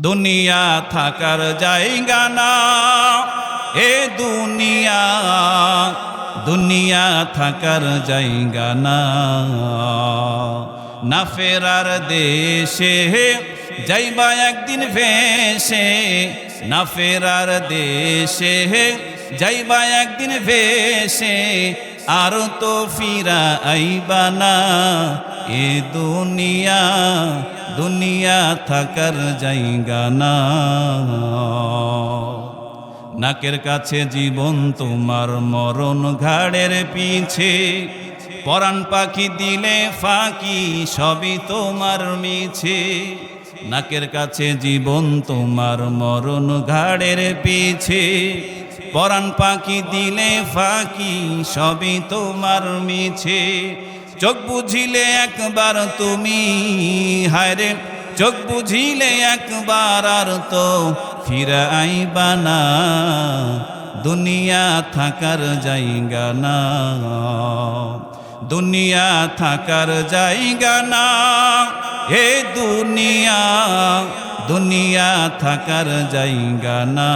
দুনিয়া থাকার জায়গা না, এ দুনিয়া দুনিয়া থাকার জায়গা না। না ফেরার দেশে যাইবা একদিন ভেসে, না ফেরার দেশে যাইবা একদিন ভেসে, আর তো ফিরা আইবা না। এ দুনিয়া দুনিয়া থাকার জায়গা না। নাকের কাছে জীবন তোমার, মরণ ঘাড়ের পিছে, পরাণ পাখি দিলে ফাঁকি, সবই তোমার মিছে। নাকের কাছে জীবন তোমার, মরণ ঘাড়ের পিছে, পরাণ পাখি দিলে ফাঁকি, সবই তোমার মিছে। চোখ বুঝিলে একবার তুমি, হায়রে চোখ বুঝিলে একবার আর তো ফিরে আইবা না। দুনিয়া থাকার জায়গা না, দুনিয়া থাকার জায়গা না। হে দুনিয়া দুনিয়া থাকার জায়গা না।